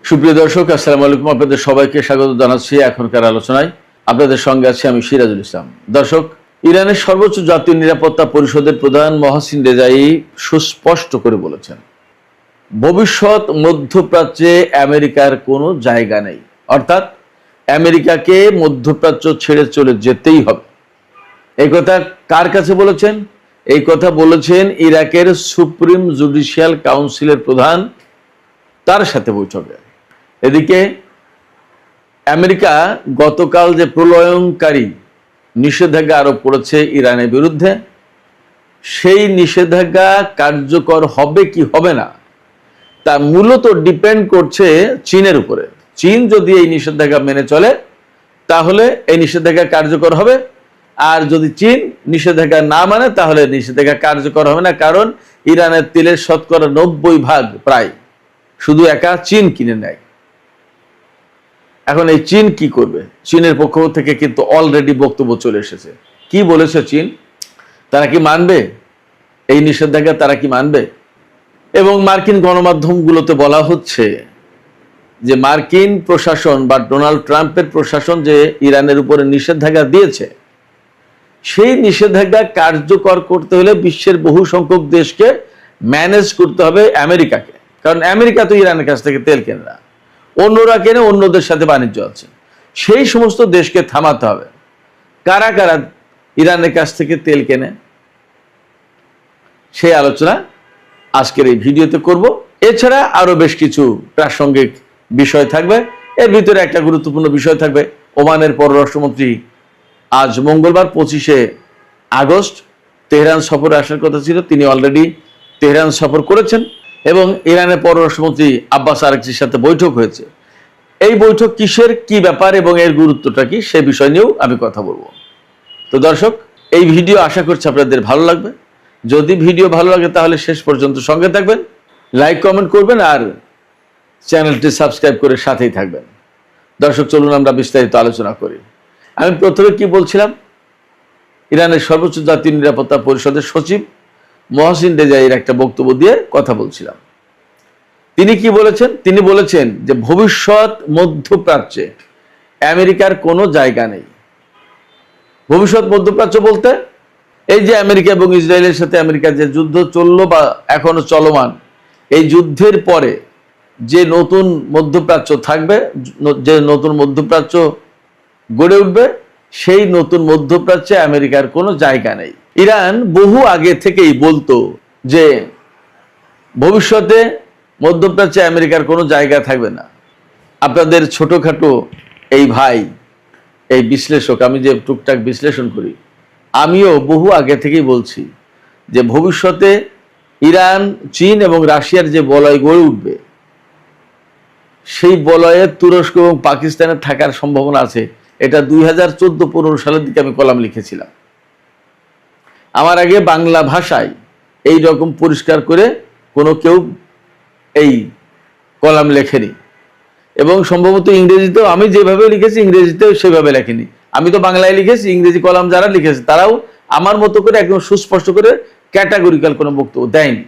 সুপ্রিয় দর্শক, আসসালামু আলাইকুম। আপনাদের সবাইকে স্বাগত জানাচ্ছি এখনকার আলোচনায়। আপনাদের সঙ্গে আছি আমি সিরাজুল ইসলাম। দর্শক, ইরানের সর্বোচ্চ জাতীয় নিরাপত্তা পরিষদের প্রধান মহসিন রেজাই সুস্পষ্ট করে বলেছেন, ভবিষ্যৎ মধ্যপ্রাচ্যে আমেরিকার কোনো জায়গা নেই। অর্থাৎ আমেরিকাকে মধ্যপ্রাচ্য ছেড়ে চলে যেতেই হবে। এই কথা কার কাছে বলেছেন? এই কথা বলেছেন ইরাকের সুপ্রিম জুডিশিয়াল কাউন্সিলের প্রধান, তার সাথে বৈঠকে। এদিকে আমেরিকা গতকাল যে প্রলয়ঙ্কারী নিষেধাজ্ঞা আরোপ করেছে ইরানের বিরুদ্ধে, সেই নিষেধাজ্ঞা কার্যকর হবে কি হবে না তা মূলত ডিপেন্ড করছে চীনের উপরে। চীন যদি এই নিষেধাজ্ঞা মেনে চলে তাহলে এই নিষেধাজ্ঞা কার্যকর হবে, আর যদি চীন নিষেধাজ্ঞা না মানে তাহলে নিষেধাজ্ঞা কার্যকর হবে না। কারণ ইরানের তেলের শতকরা 90% প্রায় শুধু একা চীন কিনে নেয়। এখন এই চীন কি করবে? চীনের পক্ষ থেকে কিন্তু অলরেডি বক্তব্য চলে এসেছে। কি বলেছে চীন? তারা কি মানবে এই নিষেধাজ্ঞা? তারা কি মানবে? এবং মার্কিন গণমাধ্যমগুলোতে বলা হচ্ছে যে মার্কিন প্রশাসন বা ডোনাল্ড ট্রাম্পের প্রশাসন যে ইরানের উপরে নিষেধাজ্ঞা দিয়েছে, সেই নিষেধাজ্ঞা কার্যকর করতে হলে বিশ্বের বহু সংখ্যক দেশকে ম্যানেজ করতে হবে আমেরিকাকে। কারণ আমেরিকা তো ইরানের কাছ থেকে তেল কেনে না, অন্যরা কেনে, অন্যদের সাথে বাণিজ্য আছে। সেই সমস্ত দেশকে থামাতে হবে। কারা কারা ইরানের কাছ থেকে তেল কেনে, সেই আলোচনা আজকের এই ভিডিওতে করব। এছাড়া আরো বেশ কিছু প্রাসঙ্গিক বিষয় থাকবে। এর ভিতরে একটা গুরুত্বপূর্ণ বিষয় থাকবে, ওমানের পররাষ্ট্রমন্ত্রী আজ মঙ্গলবার 25শে আগস্ট তেহরান সফরে আসার কথা ছিল। তিনি অলরেডি তেহরান সফর করেছেন এবং ইরানের পররাষ্ট্রমন্ত্রী আব্বাস আরাকচির সাথে বৈঠক হয়েছে। এই বৈঠক কিসের, কি ব্যাপার এবং এর গুরুত্বটা কি, সে বিষয় নিয়েও আমি কথা বলবো। তো দর্শক, এই ভিডিও আশা করছি আপনাদের ভালো লাগবে। যদি ভিডিও ভালো লাগে তাহলে শেষ পর্যন্ত সঙ্গে থাকবেন, লাইক কমেন্ট করবেন আর চ্যানেলটি সাবস্ক্রাইব করে সাথেই থাকবেন। দর্শক, চলুন আমরা বিস্তারিত আলোচনা করি। আমি প্রথমে কি বলছিলাম, ইরানের সর্বোচ্চ জাতীয় নিরাপত্তা পরিষদের সচিব মহসিন রেজাইয়ের একটা বক্তব্য দিয়ে কথা বলছিলাম। তিনি কি বলেছেন? তিনি বলেছেন যে ভবিষ্যৎ মধ্যপ্রাচ্যে আমেরিকার কোনো জায়গা নেই। ভবিষ্যৎ মধ্যপ্রাচ্য বলতে এই যে আমেরিকা এবং ইসরায়েলের সাথে আমেরিকার যে যুদ্ধ চললো বা এখনো চলমান, এই যুদ্ধের পরে যে নতুন মধ্যপ্রাচ্য থাকবে, যে নতুন মধ্যপ্রাচ্য গড়ে উঠবে, সেই নতুন মধ্যপ্রাচ্যে আমেরিকার কোনো জায়গা নেই। ইরান বহু আগে থেকেই বলতো যে ভবিষ্যতে মধ্যপ্রাচ্যে আমেরিকার কোনো জায়গা থাকবে না। আপনাদের ছোটখাটো এই ভাই, এই বিশ্লেষক, আমি যে টুকটাক বিশ্লেষণ করি, আমিও বহু আগে থেকেই বলছি যে ভবিষ্যতে ইরান, চীন এবং রাশিয়ার যে বলয় গড়ে উঠবে, সেই বলয়ে তুরস্ক এবং পাকিস্তানের থাকার সম্ভাবনা আছে। এটা 2014-15 সালের দিকে আমি কলাম লিখেছিলাম। আমার আগে বাংলা ভাষায় এই রকম পরিষ্কার করে কোনো কেউ এই কলাম লেখেনি, এবং সম্ভবত ইংরেজিতেও আমি যেভাবে লিখেছি ইংরেজিতেও সেভাবে লেখেনি। আমি তো বাংলায় লিখেছি, ইংরেজি কলাম যারা লিখেছে তারাও আমার মতো করে একদম সুস্পষ্ট করে ক্যাটাগরিক্যাল কোনো বক্তব্য দেয়নি।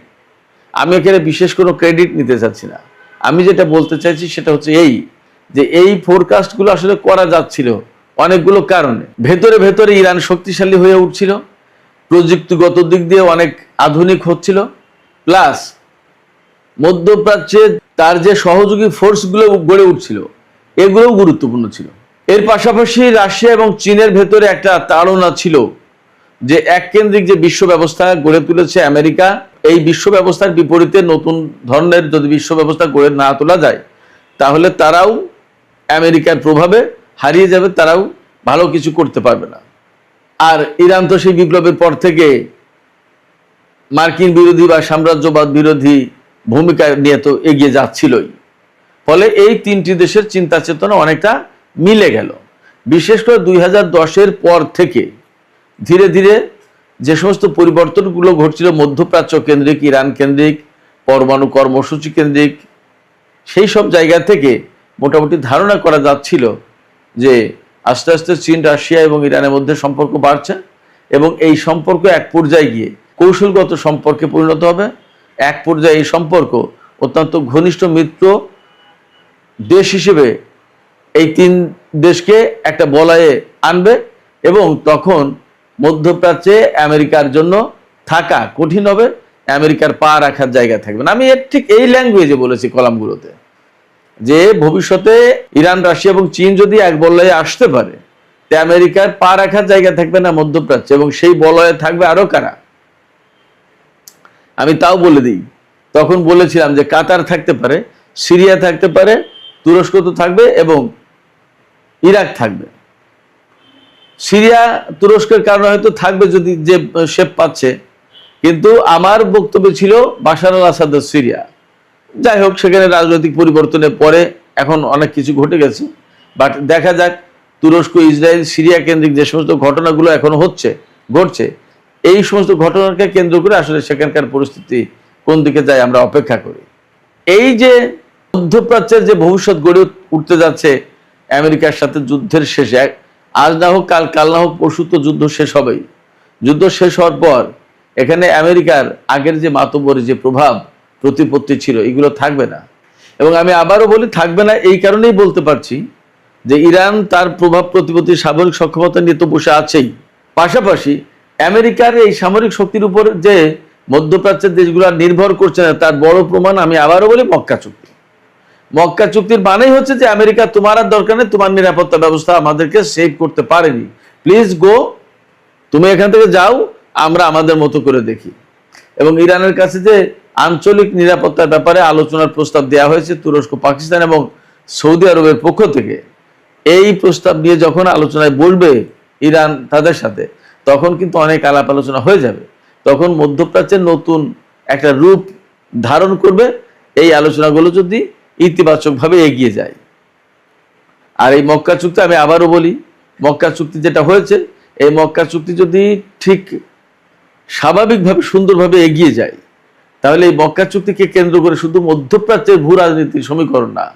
আমি এখানে বিশেষ কোনো ক্রেডিট নিতে চাচ্ছি না। আমি যেটা বলতে চাইছি সেটা হচ্ছে এই যে এই ফোরকাস্টগুলো আসলে করা যাচ্ছিল অনেকগুলো কারণে। ভেতরে ভেতরে ইরান শক্তিশালী হয়ে উঠছিল, প্রযুক্তিগত দিক দিয়ে অনেক আধুনিক হচ্ছিল, প্লাস মধ্যপ্রাচ্যে তার যে সহযোগী ফোর্সগুলো গড়ে উঠছিল, এগুলোও গুরুত্বপূর্ণ ছিল। এর পাশাপাশি রাশিয়া এবং চীনের ভেতরে একটা তাড়না ছিল যে এককেন্দ্রিক যে বিশ্ব ব্যবস্থা গড়ে তুলেছে আমেরিকা, এই বিশ্ব ব্যবস্থার বিপরীতে নতুন ধরনের যদি বিশ্ব ব্যবস্থা গড়ে না তোলা যায় তাহলে তারাও আমেরিকার প্রভাবে হারিয়ে যাবে, তারাও ভালো কিছু করতে পারবে না। আর ইরান তো সেই বিপ্লবের পর থেকে মার্কিন বিরোধী বা সাম্রাজ্যবাদ বিরোধী ভূমিকা নিয়ে তো এগিয়ে যাচ্ছিলই। ফলে এই তিনটি দেশের চিন্তা চেতনা অনেকটা মিলে গেল। বিশেষ করে 2010-এর পর থেকে ধীরে ধীরে যে সমস্ত পরিবর্তনগুলো ঘটছিল মধ্যপ্রাচ্য কেন্দ্রিক, ইরান কেন্দ্রিক, পরমাণু কর্মসূচি কেন্দ্রিক, সেই সব জায়গা থেকে মোটামুটি ধারণা করা যাচ্ছিল যে আস্তে আস্তে চীন, রাশিয়া এবং ইরানের মধ্যে সম্পর্ক বাড়ছে এবং এই সম্পর্ক এক পর্যায়ে গিয়ে কৌশলগত সম্পর্কে পরিণত হবে। এক পর্যায়ে এই সম্পর্ক অত্যন্ত ঘনিষ্ঠ মিত্র দেশ হিসেবে এই তিন দেশকে একটা বলয়ে আনবে এবং তখন মধ্যপ্রাচ্যে আমেরিকার জন্য থাকা কঠিন হবে, আমেরিকার পা রাখার জায়গা থাকবে না। আমি ঠিক এই ল্যাঙ্গুয়েজে বলেছি কলামগুলোতে যে ভবিষ্যতে ইরান, রাশিয়া এবং চীন যদি এক বলয়ে আসতে পারে, তে আমেরিকার পা রাখার জায়গা থাকবে না মধ্যপ্রাচ্যে, এবং সেই বলয়ে থাকবে আরো কারা। আমি তাও বলে দিই, তখন বলেছিলাম যে কাতার থাকতে পারে, সিরিয়া থাকতে পারে, তুরস্ক তো থাকবে এবং ইরাক থাকবে। সিরিয়া তুরস্কের কারণে হয়তো থাকবে যদি যে শেপ পাচ্ছে, কিন্তু আমার বক্তব্য ছিল বাশার আল আসাদের সিরিয়া। যাই হোক, সেখানে রাজনৈতিক পরিবর্তনের পরে এখন অনেক কিছু ঘটে গেছে, বাট দেখা যাক তুরস্ক, ইসরায়েল, সিরিয়া কেন্দ্রিক যে সমস্ত ঘটনাগুলো এখন ঘটছে, এই সমস্ত ঘটনাকে কেন্দ্র করে আসলে সেখানকার পরিস্থিতি কোন দিকে যায় আমরা অপেক্ষা করি। এই যে মধ্যপ্রাচ্যের যে ভবিষ্যৎ গড়ে উঠতে যাচ্ছে আমেরিকার সাথে যুদ্ধের শেষে, আজ না হোক কাল, কাল না হোক পরশু তো যুদ্ধ শেষ হবেই। যুদ্ধ শেষ হওয়ার পর এখানে আমেরিকার আগের যে মাতব্বরী যে প্রভাব প্রতিপত্তি ছিল, এগুলো থাকবে না। এবং আমি আবারও বলি থাকবে না, এই কারণেই বলতে পারছি যে ইরান তার প্রভাব প্রতিপত্তি সামরিক সক্ষমতা নিয়ে তো বসে আছেই, পাশাপাশি আমেরিকার এই সামরিক শক্তির উপর যে মধ্যপ্রাচ্যের দেশগুলো নির্ভর করছে না, তার বড় প্রমাণ আমি আবারও বলি মক্কা চুক্তি। মক্কা চুক্তির মানেই হচ্ছে যে আমেরিকা তোমার আর দরকার নেই, তোমার নিরাপত্তা ব্যবস্থা আমাদেরকে সেভ করতে পারেনি, প্লিজ গো, তুমি এখান থেকে যাও, আমরা আমাদের মতো করে দেখি। এবং ইরানের কাছে যে আঞ্চলিক নিরাপত্তার ব্যাপারে আলোচনার প্রস্তাব দেওয়া হয়েছে তুরস্ক, পাকিস্তান এবং সৌদি আরবের পক্ষ থেকে, এই প্রস্তাব নিয়ে যখন আলোচনায় বসবে ইরান তাদের সাথে, তখন কিন্তু অনেক আলাপ আলোচনা হয়ে যাবে। তখন মধ্যপ্রাচ্যের নতুন একটা রূপ ধারণ করবে এই আলোচনাগুলো যদি ইতিবাচকভাবে এগিয়ে যায়। আর এই মক্কা চুক্তি, আমি আবারও বলি, মক্কা চুক্তি যেটা হয়েছে, এই মক্কা চুক্তি যদি ঠিক স্বাভাবিকভাবে সুন্দরভাবে এগিয়ে যায়, তাহলে এই মক্কা চুক্তিকে কেন্দ্র করে শুধু মধ্যপ্রাচ্যের ভূ রাজনীতির সমীকরণ না,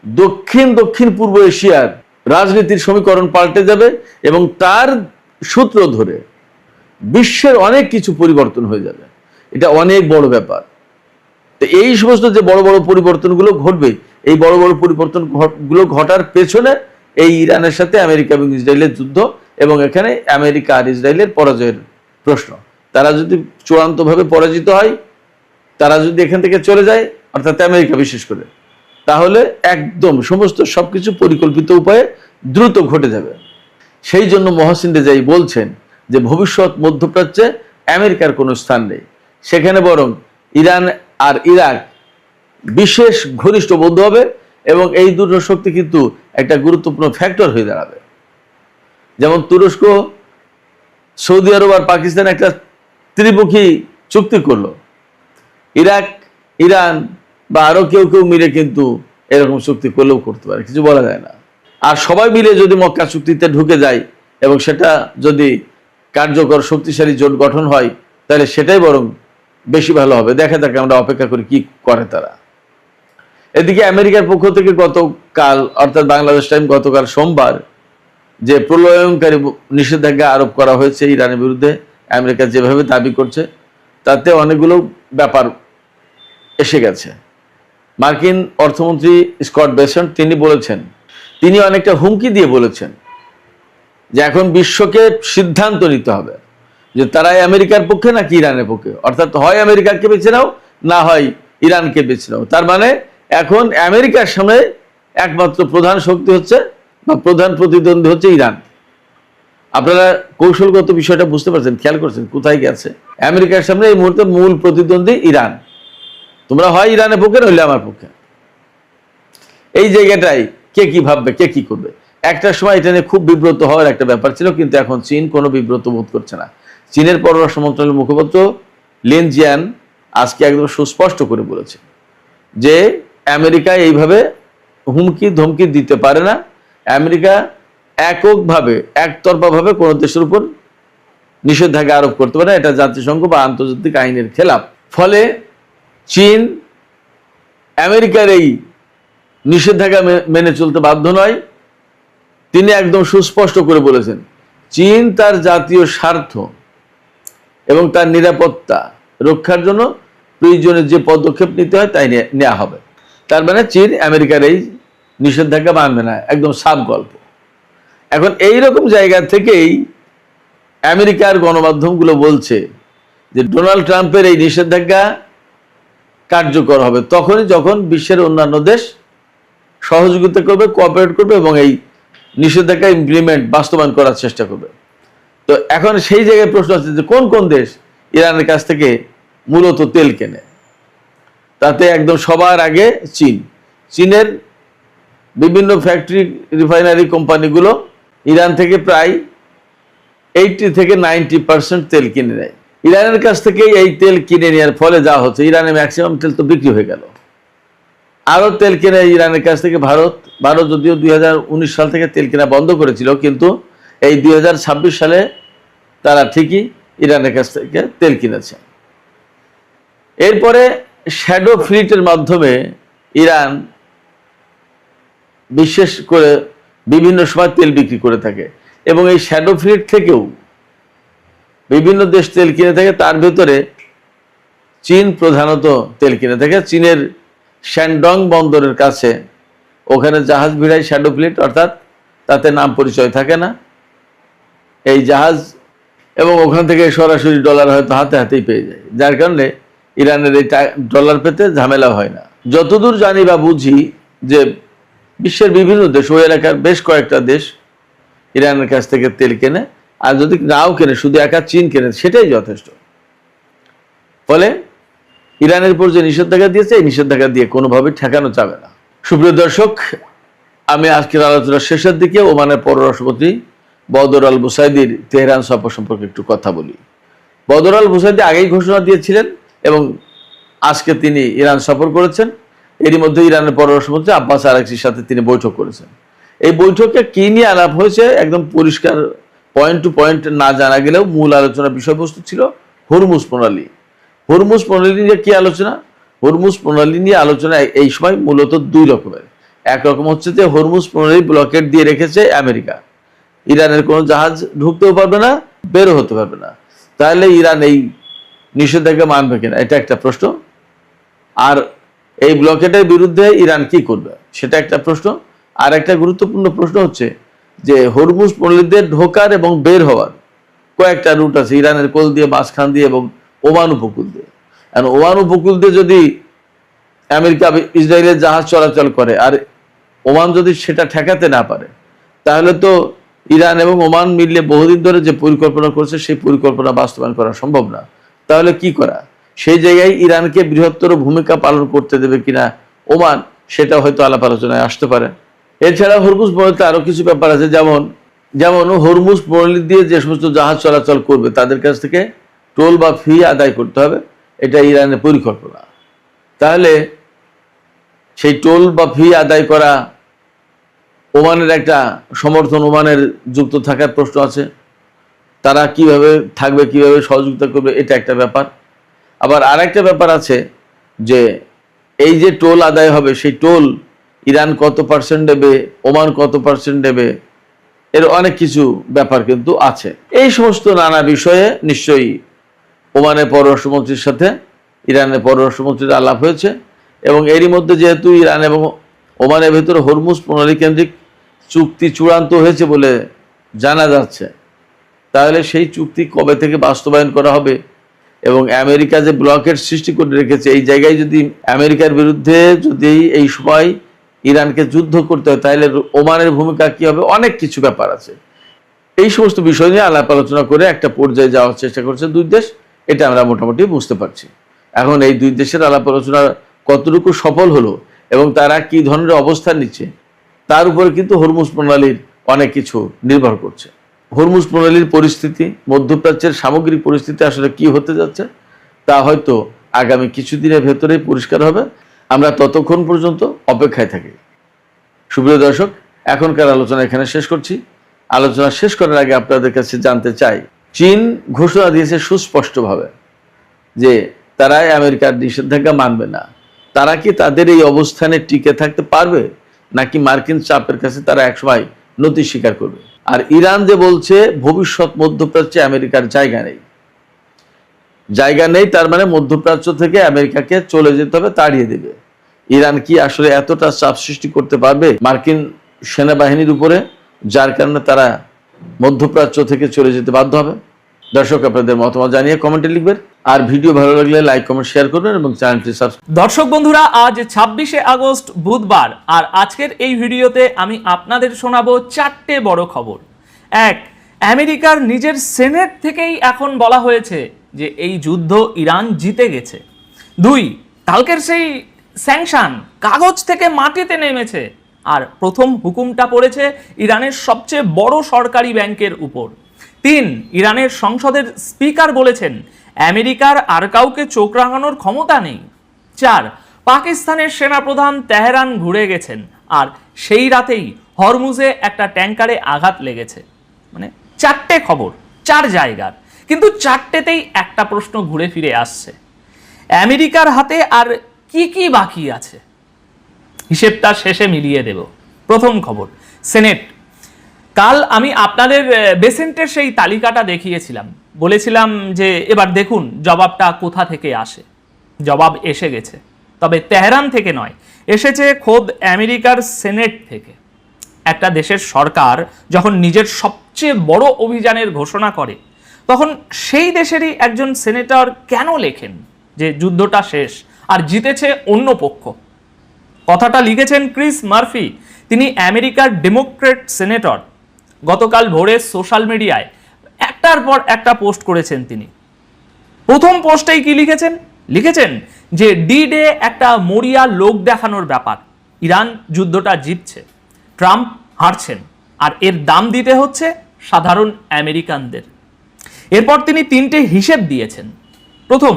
দক্ষিণ পূর্ব এশিয়ার রাজনীতির সমীকরণ পাল্টে যাবে এবং তার সূত্র ধরে বিশ্বের অনেক কিছু পরিবর্তন হয়ে যাবে। এটা অনেক বড় ব্যাপার। তো এই সমস্ত যে বড় বড় পরিবর্তনগুলো ঘটবে, এই বড় বড় পরিবর্তনগুলো ঘটার পেছনে এই ইরানের সাথে আমেরিকা এবং ইসরায়েলের যুদ্ধ, এবং এখানে আমেরিকা আর ইসরায়েলের পরাজয়ের প্রশ্ন। তারা যদি চূড়ান্তভাবে পরাজিত হয়, তারা যদি এখান থেকে চলে যায়, অর্থাৎ আমেরিকা বিশেষ করে, তাহলে একদম সমস্ত সবকিছু পরিকল্পিত উপায়ে দ্রুত ঘটে যাবে। সেই জন্য মহসিন রেজাই বলছেন যে ভবিষ্যৎ মধ্যপ্রাচ্যে আমেরিকার কোনো স্থান নেই, সেখানে বরং ইরান আর ইরাক বিশেষ ঘনিষ্ঠ বন্ধু হবে, এবং এই দুটো শক্তি কিন্তু একটা গুরুত্বপূর্ণ ফ্যাক্টর হয়ে দাঁড়াবে। যেমন তুরস্ক, সৌদি আরব আর পাকিস্তান একটা ত্রিমুখী চুক্তি করলো, ইরাক, ইরান বা আরো কেউ কেউ মিলে কিন্তু এরকম চুক্তি করলেও করতে পারে, কিছু বলা যায় না। আর সবাই মিলে যদি মক্কা চুক্তিতে ঢুকে যায় এবং সেটা যদি কার্যকর শক্তিশালী জোট গঠন হয়, তাহলে সেটাই বরং বেশি ভালো হবে। দেখা যাক, আমরা অপেক্ষা করি কি করে তারা। এদিকে আমেরিকার পক্ষ থেকে গতকাল, অর্থাৎ বাংলাদেশ টাইম গতকাল সোমবার, যে প্রলয়ঙ্কারী নিষেধাজ্ঞা আরোপ করা হয়েছে ইরানের বিরুদ্ধে, আমেরিকা যেভাবে দাবি করছে, তাতে অনেকগুলো ব্যাপার এসে গেছে। মার্কিন অর্থমন্ত্রী স্কট বেসেন্ট তিনি বলেছেন, তিনি অনেকটা হুমকি দিয়ে বলেছেন যে এখন বিশ্বকে সিদ্ধান্ত নিতে হবে যে তারাই আমেরিকার পক্ষে নাকি ইরানের পক্ষে, অর্থাৎ হয় আমেরিকাকে বেছে নাও, না হয় ইরানকে বেছে নাও। তার মানে এখন আমেরিকার সামনে একমাত্র প্রধান শক্তি হচ্ছে বা প্রধান প্রতিদ্বন্দ্বী হচ্ছে ইরান। আপনারা কৌশলগত বিষয়টা বুঝতে পারছেন, খেয়াল করছেন কোথায় গেছে। আমেরিকার সামনে এই মুহূর্তে মূল প্রতিদ্বন্দ্বী ইরান। তোমরা হয় ইরানের পক্ষে, নইলে আমার পক্ষে। এই জায়গাটাই কে কি ভাববে, কে কি করবে। একটা সময় এটা নিয়ে খুব বিব্রত হওয়ার একটা ব্যাপার ছিল, কিন্তু এখন চীন কোনো বিব্রত বোধ করছে না। চীনের পররাষ্ট্র মন্ত্রণালয়ের মুখপাত্র লিন জিয়ান আজকে একদম সুস্পষ্ট করে বলেছে যে আমেরিকা এইভাবে হুমকি ধমকি দিতে পারে না। আমেরিকা এককভাবে, একতরফাভাবে কোনো দেশের উপর নিষেধাজ্ঞা আরোপ করতে পারে, এটা জাতিসংঘ বা আন্তর্জাতিক আইনের খেলাপ। ফলে চীন আমেরিকার এই নিষেধাজ্ঞা মেনে চলতে বাধ্য নয়। তিনি একদম সুস্পষ্ট করে বলেছেন, চীন তার জাতীয় স্বার্থ এবং তার নিরাপত্তা রক্ষার জন্য প্রয়োজনে যে পদক্ষেপ নিতে হয় তাই নেওয়া হবে। তার মানে চীন আমেরিকার এই নিষেধাজ্ঞা মানবে না, একদম সাফ গল্প। এখন এইরকম জায়গা থেকেই আমেরিকার গণমাধ্যমগুলো বলছে যে ডোনাল্ড ট্রাম্পের এই নিষেধাজ্ঞা কার্যকর হবে তখনই যখন বিশ্বের অন্যান্য দেশ সহযোগিতা করবে, কোঅপারেট করবে এবং এই নিষেধাজ্ঞা বাস্তবায়ন করার চেষ্টা করবে। তো এখন সেই জায়গায় প্রশ্ন আছে যে কোন কোন দেশ ইরানের কাছ থেকে মূলত তেল কেনে। তাতে একদম সবার আগে চীন। চীনের বিভিন্ন ফ্যাক্টরি, রিফাইনারি কোম্পানিগুলো ইরান থেকে প্রায় 80 থেকে 90% তেল কিনে নেয়। ইরানের কাছ থেকে এই তেল কিনে নেওয়ার ফলে যা হচ্ছে, ইরানের ম্যাক্সিমাম তেল তো বিক্রি হয়ে গেল। আরও তেল কেনে ইরানের কাছ থেকে ভারত যদিও 2019 সাল থেকে তেল কেনা বন্ধ করেছিল, কিন্তু এই 2026 সালে তারা ঠিকই ইরানের কাছ থেকে তেল কিনেছে। এরপরে শ্যাডো ফ্লিটের মাধ্যমে ইরান বিশেষ করে বিভিন্ন সময় তেল বিক্রি করে থাকে এবং এই শ্যাডো ফ্লিট থেকেও বিভিন্ন দেশ তেল কিনে থাকে। তার ভেতরে চীন প্রধানত তেল কিনে থাকে। চীনের শ্যানডং বন্দরের কাছে ওখানে জাহাজ ভিড়ায় শ্যাডো ফ্লিট, অর্থাৎ তাতে নাম পরিচয় থাকে না এই জাহাজ, এবং ওখান থেকে সরাসরি ডলার হয়তো হাতে হাতেই পেয়ে যায়, যার কারণে ইরানের এই ডলার পেতে ঝামেলা হয় না। যতদূর জানি বা বুঝি যে বিশ্বের বিভিন্ন দেশ, ওই এলাকার বেশ কয়েকটা দেশ ইরানের কাছ থেকে তেল কেনে, আর যদি নাও কেনে শুধু একা চীন কেনে সেটাই যথেষ্ট। ফলে ইরানের উপর যে নিষেধাজ্ঞা দিয়েছে এই নিষেধাজ্ঞা দিয়ে কোনোভাবে ঠেকানো যাবে না। সুপ্রিয় দর্শক, আমি আজকের আলোচনার শেষের দিকে ওমানের পররাষ্ট্রমন্ত্রী বদর আল বুসাইদির তেহরান সফর সম্পর্কে একটু কথা বলি। বদর আল বুসাইদি আগেই ঘোষণা দিয়েছিলেন এবং আজকে তিনি ইরান সফর করেছেন। এরই মধ্যে ইরানের পররাষ্ট্রমন্ত্রী আব্বাস আরাকচির সাথে তিনি বৈঠক করেছেন। এই বৈঠকে কি নিয়ে আলাপ হয়েছে একদম পরিষ্কার পয়েন্ট টু পয়েন্ট না জানা গেলেও মূল আলোচনার বিষয়বস্তু ছিল হরমুজ প্রণালী। হরমুজ প্রণালী নিয়ে কি আলোচনা? হরমুজ প্রণালী নিয়ে আলোচনা এই সময় মূলত দুই রকমের। একরকম হচ্ছে যে হরমুজ প্রণালী ব্লকেট দিয়ে রেখেছে আমেরিকা, ইরানের কোনো জাহাজ ঢুকতেও পারবে না, বেরো হতে পারবে না। তাহলে ইরান এই নিষেধাজ্ঞা মানবে কিনা, এটা একটা প্রশ্ন। আর এই ব্লকেটের বিরুদ্ধে ইরান কি করবে সেটা একটা প্রশ্ন। আর একটা গুরুত্বপূর্ণ প্রশ্ন হচ্ছে যে হরমুজ প্রণালীতে ঢোকার এবং বের হওয়ার কয়েকটা রুট আছে, ইরানের কোল দিয়ে, মাঝখান দিয়ে এবং ওমান উপকূল দিয়ে। আর ওমান উপকূল দিয়ে যদি আমেরিকা ইসরায়েলের জাহাজ চলাচল করে আর ওমান যদি সেটা ঠেকাতে না পারে, তাহলে তো ইরান এবং ওমান মিললে বহুদিন ধরে যে পরিকল্পনা করছে সেই পরিকল্পনা বাস্তবায়ন করা সম্ভব না। তাহলে কি করা? সেই জায়গায় ইরানকে বৃহত্তর ভূমিকা পালন করতে দেবে কিনা ওমান, সেটা হয়তো আলাপ আলোচনায় আসতে পারে। এছাড়া হরমুজ প্রণালীতে আরো কিছু ব্যাপার আছে, যেমন হরমুজ প্রণালী দিয়ে যে সমস্ত জাহাজ চলাচল করবে তাদের কাছ থেকে টোল বা ফি আদায় করতে হবে, এটা ইরানের পরিকল্পনা। তাহলে সেই টোল বা ফি আদায় করা, ওমানের একটা সমর্থন, ওমানের যুক্ত থাকার প্রশ্ন আছে। তারা কিভাবে থাকবে, কিভাবে সহযোগিতা করবে, এটা একটা ব্যাপার। আবার আরেকটা ব্যাপার আছে যে এই যে টোল আদায় হবে সেই টোল ইরান কত পার্সেন্ট দেবে, ওমান কত পার্সেন্ট দেবে, এর অনেক কিছু ব্যাপার কিন্তু আছে। এই সমস্ত নানা বিষয়ে নিশ্চয়ই ওমানের পররাষ্ট্রমন্ত্রীর সাথে ইরানের পররাষ্ট্রমন্ত্রীর আলাপ হয়েছে এবং এরই মধ্যে যেহেতু ইরান এবং ওমানের ভেতরে হরমুজ প্রণালী কেন্দ্রিক চুক্তি চূড়ান্ত হয়েছে বলে জানা যাচ্ছে, তাহলে সেই চুক্তি কবে থেকে বাস্তবায়ন করা হবে এবং আমেরিকা যে ব্লকের সৃষ্টি করে রেখেছে এই জায়গায় যদি আমেরিকার বিরুদ্ধে যদি এই সময় ইরানকে যুদ্ধ করতে হয় তাহলে ওমানের ভূমিকা কি হবে, অনেক কিছু ব্যাপার আছে। এই সমস্ত বিষয় নিয়ে আলাপ আলোচনা করে একটা পর্যায়ে যাওয়ার চেষ্টা করছে দুই দেশ, এটা আমরা মোটামুটি বুঝতে পারছি। এখন এই দুই দেশের আলাপ আলোচনা কতটুকু সফল হলো এবং তারা কি ধরনের অবস্থান নিচ্ছে তার উপরে কিন্তু হরমুজ প্রণালীর অনেক কিছু নির্ভর করছে। হরমুজ প্রণালীর পরিস্থিতি, মধ্যপ্রাচ্যের সামগ্রিক পরিস্থিতি আসলে কি হতে যাচ্ছে তা হয়তো আগামী কিছুদিনের ভেতরেই পরিষ্কার হবে। আমরা ততক্ষণ পর্যন্ত অপেক্ষায় থাকি। সুপ্রিয় দর্শক, এখনকার আলোচনা এখানে শেষ করছি। আলোচনা শেষ করার আগে আপনাদের কাছে জানতে চাই, চীন ঘোষণা দিয়েছে সুস্পষ্টভাবে যে তারা আমেরিকার নিষেধাজ্ঞা মানবে না। তারা কি তাদের এই অবস্থানে টিকে থাকতে পারবে নাকি মার্কিন চাপের কাছে তারা একসময় নতি স্বীকার করবে? আর ইরান যে বলছে ভবিষ্যৎ মধ্যপ্রাচ্যে আমেরিকার জায়গা নেই, তার মানে মধ্যপ্রাচ্য থেকে আমেরিকাকে চলে যেতে হবে, তাড়িয়ে দেবে। ইরান কি আসলে এতটা চাপ সৃষ্টি করতে পারবে মার্কিন সেনাবাহিনীর উপরে, যার কারণে তারা মধ্যপ্রাচ্য থেকে চলে যেতে বাধ্য হবে? দর্শক, আপনাদের মতামত জানিয়ে কমেন্টে লিখবেন, আর ভিডিও ভালো লাগলে লাইক কমেন্ট শেয়ার করবেন এবং চ্যানেলটি সাবস্ক্রাইব। দর্শক বন্ধুরা, আজ 26শে আগস্ট বুধবার, আর আজকের এই ভিডিওতে আমি আপনাদের শোনাবো 4টে বড় খবর। 1, আমেরিকার নিজের সেনেট থেকেই এখন বলা হয়েছে যে এই যুদ্ধ ইরান জিতে গেছে। 2, কালকের সেই স্যাংশন কাগজ থেকে মাটিতে নেমেছে, আর প্রথম হুকুমটা পড়েছে ইরানের সবচেয়ে বড় সরকারি ব্যাংকের উপর। 3, ইরানের সংসদের স্পিকার বলেছেন আমেরিকার আর কাউকে চোখ রাঙানোর ক্ষমতা নেই। 4, পাকিস্তানের সেনাপ্রধান তেহরান ঘুরে গেছেন, আর সেই রাতেই হরমুজে একটা ট্যাঙ্কারে আঘাত লেগেছে। মানে 4টে খবর 4 জায়গার, কিন্তু 4টেতেই একটা প্রশ্ন ঘুরে ফিরে আসছে, আমেরিকার হাতে আর কি কি বাকি আছে? হিসেবটা শেষে মিলিয়ে দেব। প্রথম খবর, সেনেট। কাল আমি আপনাদের বেসেন্টের সেই তালিকাটা দেখিয়েছিলাম, বলেছিলাম যে এবার দেখুন জবাবটা কোথা থেকে আসে। জবাব এসে গেছে, তবে তেহরান থেকে নয়, এসেছে খোদ আমেরিকার সেনেট থেকে। একটা দেশের সরকার যখন নিজের সবচেয়ে বড় অভিযানের ঘোষণা করে, তখন সেই দেশেরই একজন সেনেটর কেন লেখেন যে যুদ্ধটা শেষ আর জিতেছে অন্য পক্ষ? কথাটা লিখেছেন ক্রিস মার্ফি, তিনি আমেরিকার ডেমোক্রেট সেনেটর। গতকাল ভোরে সোশ্যাল মিডিয়ায় একটার পর একটা পোস্ট করেছেন তিনি। প্রথম পোস্টেই কি লিখেছেন যে ডি ডে একটা মরিয়া লোক দেখানোর ব্যাপার, ইরান যুদ্ধটা জিতছে, ট্রাম্প হারছেন, আর এর দাম দিতে হচ্ছে সাধারণ আমেরিকানদের। এরপর তিনি 3টে হিসেব দিয়েছেন। প্রথম,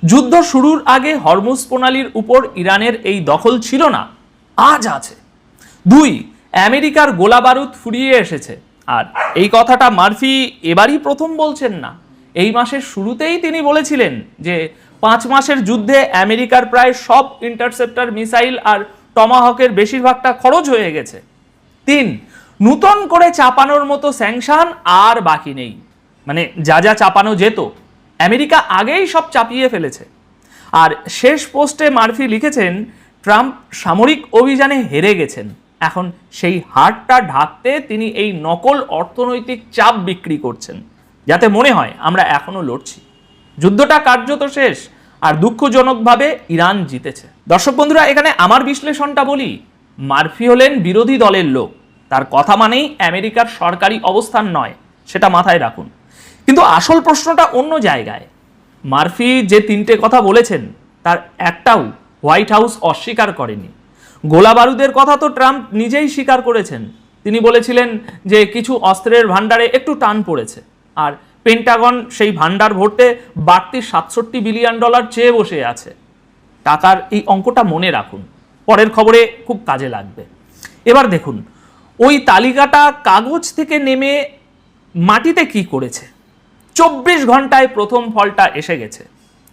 যুদ্ধ শুরুর আগে হরমুজ প্রণালীর উপর ইরানের এই দখল ছিল না, আজ আছে। 2, আমেরিকার গোলা বারুদ ফুরিয়ে এসেছে, আর এই কথাটা মার্ফি এবারই প্রথম বলছেন না। এই মাসের শুরুতেই তিনি বলেছিলেন যে 5 মাসের যুদ্ধে আমেরিকার প্রায় সব ইন্টারসেপ্টর মিসাইল আর টমাহকের বেশিরভাগটা খরচ হয়ে গেছে। 3, নতুন করে চাপানোর মতো স্যাংশন আর বাকি নেই, মানে যা যা চাপানো যেত আমেরিকা আগেই সব চাপিয়ে ফেলেছে। আর শেষ পোস্টে মার্ফি লিখেছেন ট্রাম্প সামরিক অভিযানে হেরে গেছেন, এখন সেই হারটা ঢাকতে তিনি এই নকল অর্থনৈতিক চাপ বিক্রি করছেন, যাতে মনে হয় আমরা এখনো লড়ছি। যুদ্ধটা কার্যত শেষ, আর দুঃখজনকভাবে ইরান জিতেছে। দর্শক বন্ধুরা, এখানে আমার বিশ্লেষণটা বলি, মার্ফি হলেন বিরোধী দলের লোক, তার কথা মানেই আমেরিকার সরকারি অবস্থান নয়, সেটা মাথায় রাখুন। কিন্তু আসল প্রশ্নটা অন্য জায়গায়। মার্ফি যে 3টে কথা বলেছেন তার একটাও হোয়াইট হাউস অস্বীকার করেনি। গোলা বারুদের কথা তো ট্রাম্প নিজেই স্বীকার করেছেন, তিনি বলেছিলেন যে কিছু অস্ত্রের ভান্ডারে একটু টান পড়েছে, আর পেন্টাগন সেই ভান্ডার ভরতে বাড়তি $67 বিলিয়ন চেয়ে বসে আছে। টাকার এই অঙ্কটা মনে রাখুন, পরের খবরে খুব কাজে লাগবে। এবার দেখুন ওই তালিকাটা কাগজ থেকে নেমে মাটিতে কি করেছে। 24 ঘন্টায় প্রথম ফলটা এসে গেছে,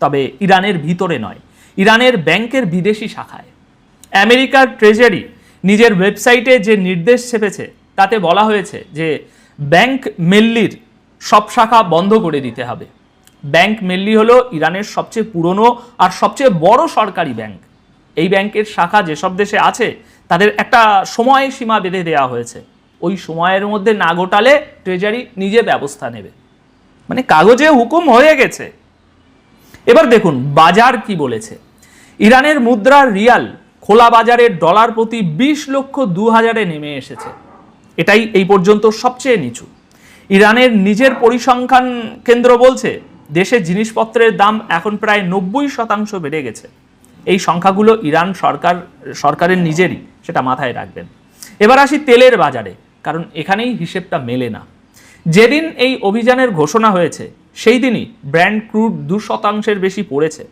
তবে ইরানের ভিতরে নয়, ইরানের ব্যাংকের বিদেশি শাখায়। আমেরিকার ট্রেজারি নিজের ওয়েবসাইটে যে নির্দেশ ছেপেছে তাতে বলা হয়েছে যে ব্যাংক মেল্লির সব শাখা বন্ধ করে দিতে হবে। ব্যাংক মেল্লি হলো ইরানের সবচেয়ে পুরনো আর সবচেয়ে বড় সরকারি ব্যাংক। এই ব্যাংকের শাখা যেসব দেশে আছে তাদের একটা সময় সীমা বেঁধে দেওয়া হয়েছে, ওই সময়ের মধ্যে না গোটালে ট্রেজারি নিজে ব্যবস্থা নেবে, মানে কাগজে হুকুম হয়ে গেছে। এবার দেখুন বাজার কি বলেছে। ইরানের মুদ্রা রিয়াল খোলা বাজারে ডলার প্রতি 20,02,000-এ নেমে এসেছে, এটাই এই পর্যন্ত সবচেয়ে নিচু। ইরানের নিজের পরিসংখ্যান কেন্দ্র বলছে দেশে জিনিসপত্রের দাম এখন প্রায় 90% বেড়ে গেছে। এই সংখ্যাগুলো ইরান সরকারের নিজেরই, সেটা মাথায় রাখবেন। এবার আসি তেলের বাজারে, কারণ এখানেই হিসেবটা মেলে না। যেদিন এই অভিযানের ঘোষণা হয়েছে সেই দিনই ব্র্যান্ড ক্রুড 2% বেশি পড়েছে।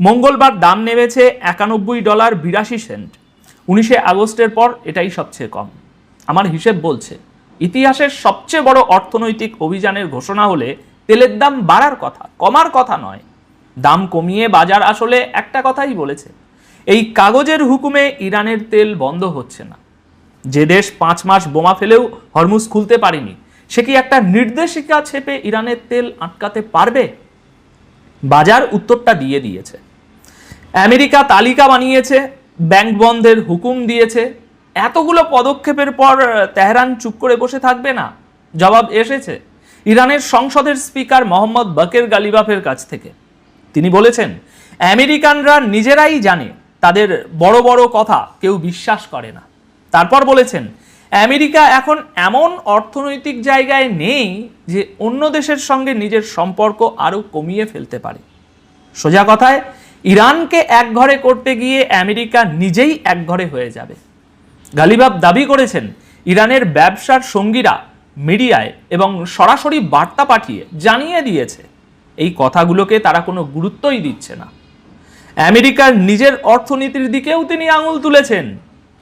মঙ্গলবার দাম নেমেছে $91.82। 19শে আগস্টের পর এটাই সবচেয়ে কম। আমার হিসেব বলছে ইতিহাসের সবচেয়ে বড় অর্থনৈতিক অভিযানের ঘোষণা হলে তেলের দাম বাড়ার কথা, কমার কথা নয়। দাম কমিয়ে বাজার আসলে একটা কথাই বলেছে, এই কাগজের হুকুমে ইরানের তেল বন্ধ হচ্ছে না। যে দেশ 5 মাস বোমা ফেলেও হরমুজ খুলতে পারেনি, সে কি একটা নির্দেশিকা ছেপে ইরানের তেল আটকাতে পারবে? বাজার উত্তরটা দিয়ে দিয়েছে। আমেরিকা তালিকা বানিয়েছে ব্যাংক বন্ধের হুকুম দিয়েছে। এতগুলো পদক্ষেপের পর তেহরান চুপ করে বসে থাকবে না। জবাব এসেছে ইরানের সংসদের স্পিকার মোহাম্মদ বাকের গালিবাফের কাছ থেকে। তিনি বলেছেন, আমেরিকানরা নিজেরাই জানে তাদের বড় বড় কথা কেউ বিশ্বাস করে না। তারপর বলেছেন, আমেরিকা এখন এমন অর্থনৈতিক জায়গায় নেই যে অন্য দেশের সঙ্গে নিজের সম্পর্ক আরও কমিয়ে ফেলতে পারে। সোজা কথায়, ইরানকে একঘরে করতে গিয়ে আমেরিকা নিজেই একঘরে হয়ে যাবে। গালিবাফ দাবি করেছেন, ইরানের ব্যবসার সঙ্গীরা মিডিয়ায় এবং সরাসরি বার্তা পাঠিয়ে জানিয়ে দিয়েছে এই কথাগুলোকে তারা কোনো গুরুত্বই দিচ্ছে না। আমেরিকার নিজের অর্থনীতির দিকেও তিনি আঙুল তুলেছেন।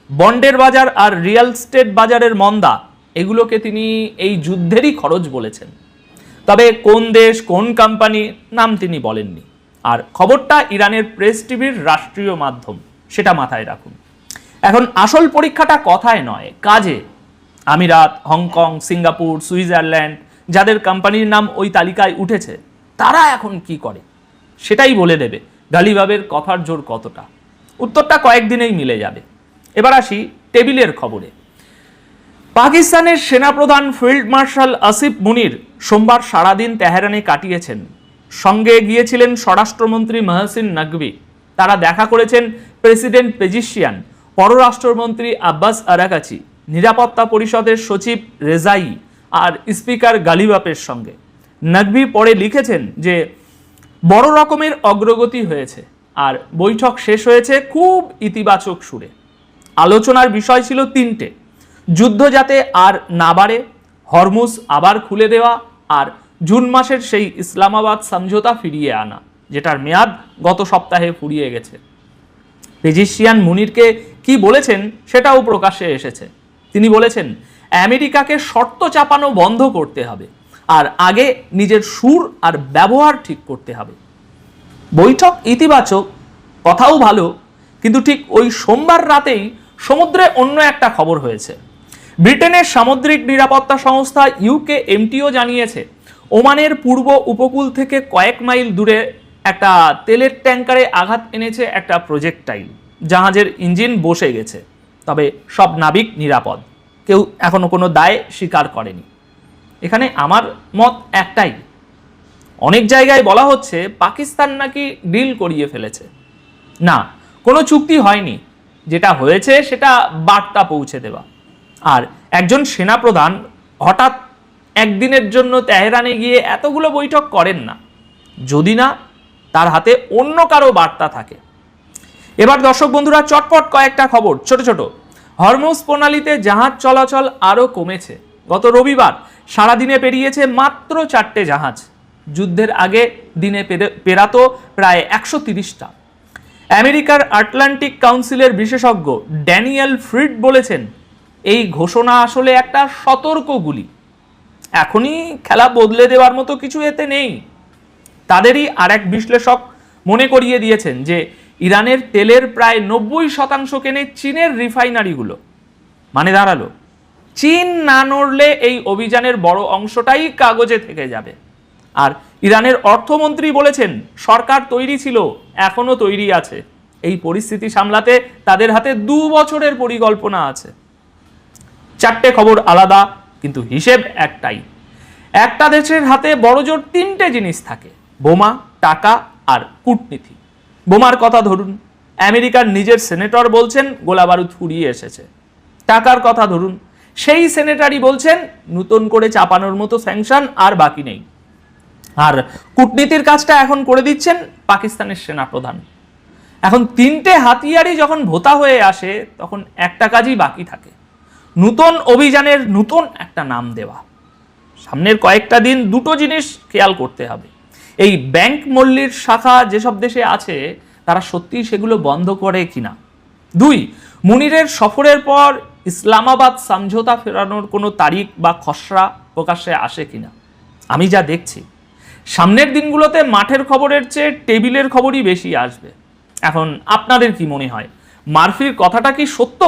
বন্ডের বাজার আর রিয়েল এস্টেট বাজারের মন্দা, এগুলোকে তিনি এই যুদ্ধেরই খরচ বলেছেন। তবে কোন দেশ, কোন কোম্পানি নাম তিনি বলেননি। আর খবরটা ইরানের প্রেস টিভির রাষ্ট্রীয় মাধ্যম, সেটা মাথায় রাখুন। এখন আসল পরীক্ষাটা কথায় নয়, কাজে। আমিরাত, হংকং, সিঙ্গাপুর, সুইজারল্যান্ড, যাদের কোম্পানির নাম ওই তালিকায় উঠেছে, তারা এখন কি করে সেটাই বলে দেবে গালিবাফের কথার জোর কতটা। উত্তরটা কয়েকদিনেই মিলে যাবে। এবার আসি টেবিলের খবরে। পাকিস্তানের সেনাপ্রধান ফিল্ড মার্শাল আসিফ মুনির সোমবার সারাদিন তেহরানে কাটিয়েছেন। সঙ্গে গিয়েছিলেন স্বরাষ্ট্রমন্ত্রী মহসিন নকভি। তারা দেখা করেছেন প্রেসিডেন্ট পেজিশিয়ান, পররাষ্ট্রমন্ত্রী আব্বাস আরাকাচি, নিরাপত্তা পরিষদের সচিব রেজাই আর স্পিকার গালিবাফের সঙ্গে। নকভি পরে লিখেছেন যে বড় রকমের অগ্রগতি হয়েছে আর বৈঠক শেষ হয়েছে খুব ইতিবাচক সুরে। আলোচনার বিষয় ছিল তিনটে: যুদ্ধ যাতে আর না বাড়ে, হরমুজ আবার খুলে দেওয়া, আর জুন মাসের সেই ইসলামাবাদ সমঝোতা ফিরিয়ে আনা, যেটার মেয়াদ গত সপ্তাহে ফুরিয়ে গেছে। পেজিশিয়ান মুনিরকে কি বলেছেন সেটাও প্রকাশ্যে এসেছে। তিনি বলেছেন, আমেরিকাকে শর্ত চাপানো বন্ধ করতে হবে আর আগে নিজের সুর আর ব্যবহার ঠিক করতে হবে। বৈঠক ইতিবাচক, কথাও ভালো, কিন্তু ঠিক ওই সোমবার রাতেই সমুদ্রে অন্য একটা খবর হয়েছে। ব্রিটেনের সামুদ্রিক নিরাপত্তা সংস্থা UKMTO জানিয়েছে, ওমানের পূর্ব উপকূল থেকে কয়েক মাইল দূরে একটা তেলের ট্যাঙ্কারে আঘাত এনেছে একটা প্রজেক্টাইল। জাহাজের ইঞ্জিন বসে গেছে, তবে সব নাবিক নিরাপদ। কেউ এখনো কোনো দায় স্বীকার করেনি। এখানে আমার মত একটাই, অনেক জায়গায় বলা হচ্ছে পাকিস্তান নাকি ডিল করিয়ে ফেলেছে। না, কোনো চুক্তি হয়নি। যেটা হয়েছে সেটা বার্তা পৌঁছে দেওয়া। আর একজন সেনাপ্রধান হঠাৎ একদিনের জন্য তেহরানে গিয়ে এতগুলো বৈঠক করেন না, যদি না তার হাতে অন্য কারো বার্তা থাকে। এবার দর্শক বন্ধুরা, চটপট কয়েকটা খবর ছোট ছোট। হরমুজ প্রণালীতে জাহাজ চলাচল আরও কমেছে। গত রবিবার সারাদিনে পেরিয়েছে মাত্র 4টে জাহাজ। যুদ্ধের আগে দিনে পেরাতো প্রায় 130টা। আমেরিকার আটলান্টিক কাউন্সিলের বিশেষজ্ঞ ড্যানিয়েল ফ্রিড বলেছেন, এই ঘোষণা আসলে একটা সতর্ক গুলি। এখনই খেলা বদলে দেওয়ার মতো কিছু এতে নেই। তাদেরই আরেক বিশ্লেষক মনে করিয়ে দিয়েছেন যে ইরানের তেলের প্রায় 90% কেনে চীনের রিফাইনারিগুলো। মানে দাঁড়ালো, চীন না নড়লে এই অভিযানের বড় অংশটাই কাগজে থেকে যাবে। আর ইরানের অর্থমন্ত্রী বলেছেন, সরকার তৈরি ছিল, এখনো তৈরি আছে। এই পরিস্থিতি সামলাতে তাদের হাতে 2 বছরের পরিকল্পনা আছে। 4টে খবর আলাদা, কিন্তু হিসেব একটাই। একটা দেশের হাতে বড়জোর 3টে জিনিস থাকে: বোমা, টাকা আর কূটনীতি। বোমার কথা ধরুন, আমেরিকার নিজের সেনেটর বলছেন গোলাবারুদ ফুরিয়ে এসেছে। টাকার কথা ধরুন, সেই সেনেটারই বলছেন নতুন করে চাপানোর মতো স্যাংশন আর বাকি নেই। আর কূটনীতির কাজটা এখন করে দিচ্ছেন পাকিস্তানের সেনাপ্রধান। এখন 3টে হাতিয়ারই যখন ভোতা হয়ে আসে, তখন একটা কাজই বাকি থাকে: নতুন অভিযানের নতুন একটা নাম দেওয়া। সামনের কয়েকটা দিন 2টো জিনিস খেয়াল করতে হবে। এই ব্যাংক মল্লির শাখা যেসব দেশে আছে, তারা সত্যিই সেগুলো বন্ধ করে কিনা। 2, মুনিরের সফরের পর ইসলামাবাদ সমঝোতা ফেরানোর কোনো তারিখ বা খসড়া প্রকাশ্যে আসে কিনা। আমি যা দেখছি, সামনের দিনগুলোতে মাঠের খবরের চেয়ে টেবিলের খবরই বেশি আসবে। এখন আপনাদের কি মনে হয়, মার্ফির কথাটা কি সত্য